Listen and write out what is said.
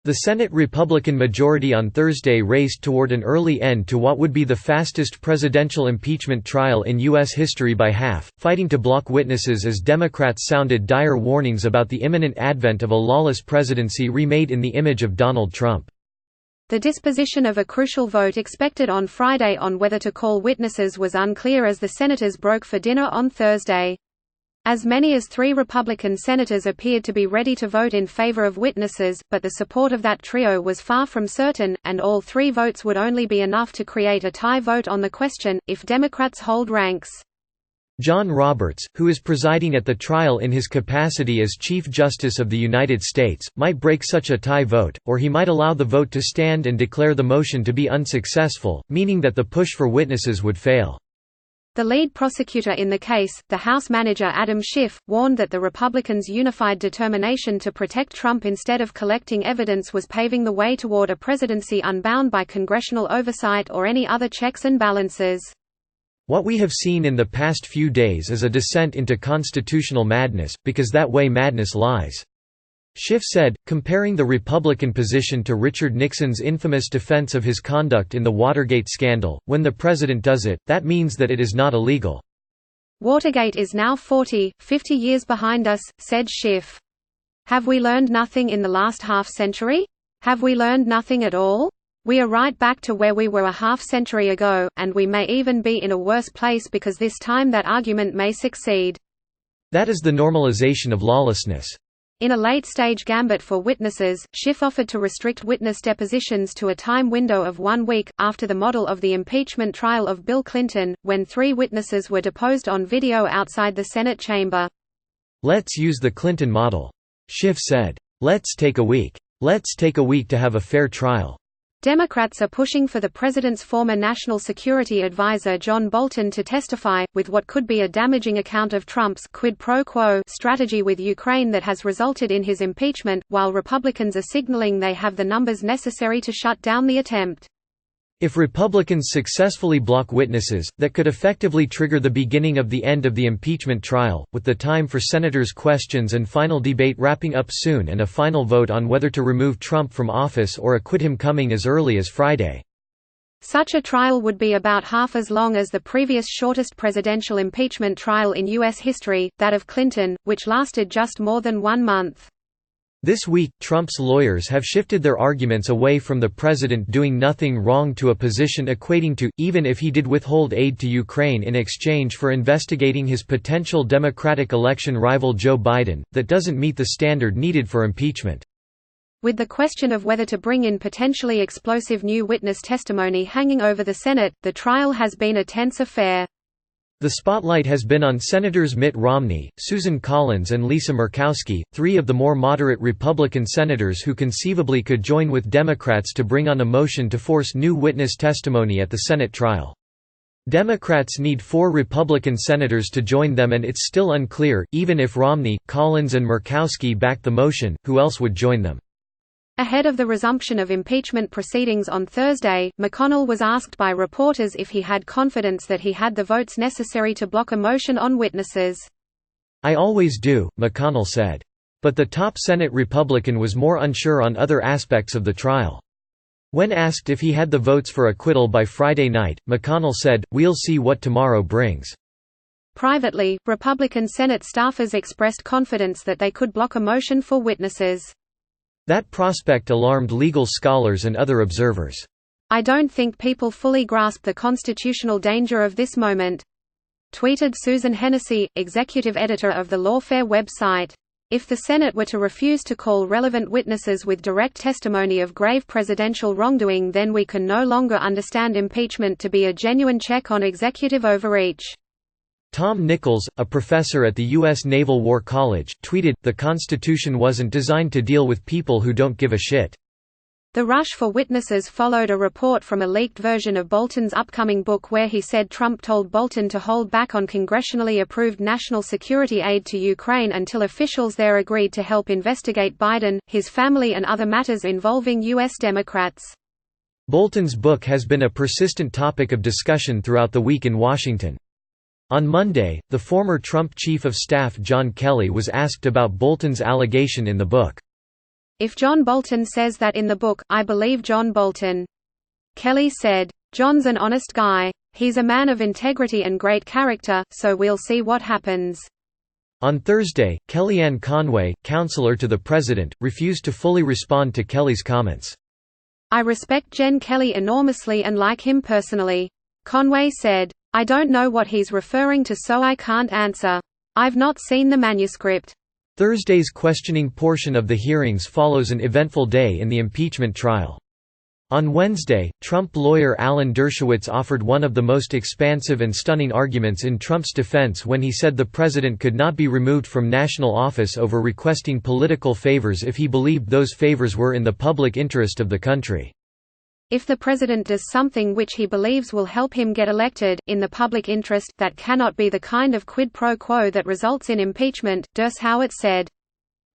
The Senate Republican majority on Thursday raced toward an early end to what would be the fastest presidential impeachment trial in U.S. history by half, fighting to block witnesses as Democrats sounded dire warnings about the imminent advent of a lawless presidency remade in the image of Donald Trump. The disposition of a crucial vote expected on Friday on whether to call witnesses was unclear as the senators broke for dinner on Thursday. As many as 3 Republican senators appeared to be ready to vote in favor of witnesses, but the support of that trio was far from certain, and all 3 votes would only be enough to create a tie vote on the question, if Democrats hold ranks. John Roberts, who is presiding at the trial in his capacity as Chief Justice of the United States, might break such a tie vote, or he might allow the vote to stand and declare the motion to be unsuccessful, meaning that the push for witnesses would fail. The lead prosecutor in the case, the House manager Adam Schiff, warned that the Republicans' unified determination to protect Trump instead of collecting evidence was paving the way toward a presidency unbound by congressional oversight or any other checks and balances. What we have seen in the past few days is a descent into constitutional madness, because that way madness lies. Schiff said, comparing the Republican position to Richard Nixon's infamous defense of his conduct in the Watergate scandal, when the president does it, that means that it is not illegal. Watergate is now 40, 50 years behind us, said Schiff. Have we learned nothing in the last half-century? Have we learned nothing at all? We are right back to where we were a half-century ago, and we may even be in a worse place because this time that argument may succeed. That is the normalization of lawlessness. In a late-stage gambit for witnesses, Schiff offered to restrict witness depositions to a time window of 1 week, after the model of the impeachment trial of Bill Clinton, when 3 witnesses were deposed on video outside the Senate chamber. Let's use the Clinton model. Schiff said. Let's take a week. Let's take a week to have a fair trial. Democrats are pushing for the president's former national security advisor John Bolton to testify, with what could be a damaging account of Trump's quid pro quo strategy with Ukraine that has resulted in his impeachment, while Republicans are signaling they have the numbers necessary to shut down the attempt. If Republicans successfully block witnesses, that could effectively trigger the beginning of the end of the impeachment trial, with the time for senators' questions and final debate wrapping up soon and a final vote on whether to remove Trump from office or acquit him coming as early as Friday. Such a trial would be about half as long as the previous shortest presidential impeachment trial in U.S. history, that of Clinton, which lasted just more than 1 month. This week, Trump's lawyers have shifted their arguments away from the president doing nothing wrong to a position equating to, even if he did withhold aid to Ukraine in exchange for investigating his potential Democratic election rival Joe Biden, that doesn't meet the standard needed for impeachment. With the question of whether to bring in potentially explosive new witness testimony hanging over the Senate, the trial has been a tense affair. The spotlight has been on Senators Mitt Romney, Susan Collins and Lisa Murkowski, 3 of the more moderate Republican senators who conceivably could join with Democrats to bring on a motion to force new witness testimony at the Senate trial. Democrats need 4 Republican senators to join them, and it's still unclear, even if Romney, Collins and Murkowski back the motion, who else would join them. Ahead of the resumption of impeachment proceedings on Thursday, McConnell was asked by reporters if he had confidence that he had the votes necessary to block a motion on witnesses. I always do, McConnell said. But the top Senate Republican was more unsure on other aspects of the trial. When asked if he had the votes for acquittal by Friday night, McConnell said, "We'll see what tomorrow brings." Privately, Republican Senate staffers expressed confidence that they could block a motion for witnesses. That prospect alarmed legal scholars and other observers. "I don't think people fully grasp the constitutional danger of this moment," tweeted Susan Hennessy, executive editor of the Lawfare website. If the Senate were to refuse to call relevant witnesses with direct testimony of grave presidential wrongdoing, then we can no longer understand impeachment to be a genuine check on executive overreach. Tom Nichols, a professor at the U.S. Naval War College, tweeted, "The Constitution wasn't designed to deal with people who don't give a shit." The rush for witnesses followed a report from a leaked version of Bolton's upcoming book where he said Trump told Bolton to hold back on congressionally approved national security aid to Ukraine until officials there agreed to help investigate Biden, his family and other matters involving U.S. Democrats. Bolton's book has been a persistent topic of discussion throughout the week in Washington. On Monday, the former Trump chief of staff John Kelly was asked about Bolton's allegation in the book. If John Bolton says that in the book, I believe John Bolton." Kelly said, "John's an honest guy. He's a man of integrity and great character, so we'll see what happens." On Thursday, Kellyanne Conway, counselor to the president, refused to fully respond to Kelly's comments. "I respect Jen Kelly enormously and like him personally," Conway said. "I don't know what he's referring to, so I can't answer. I've not seen the manuscript." Thursday's questioning portion of the hearings follows an eventful day in the impeachment trial. On Wednesday, Trump lawyer Alan Dershowitz offered one of the most expansive and stunning arguments in Trump's defense when he said the president could not be removed from national office over requesting political favors if he believed those favors were in the public interest of the country. If the president does something which he believes will help him get elected, in the public interest, that cannot be the kind of quid pro quo that results in impeachment, Dershowitz said.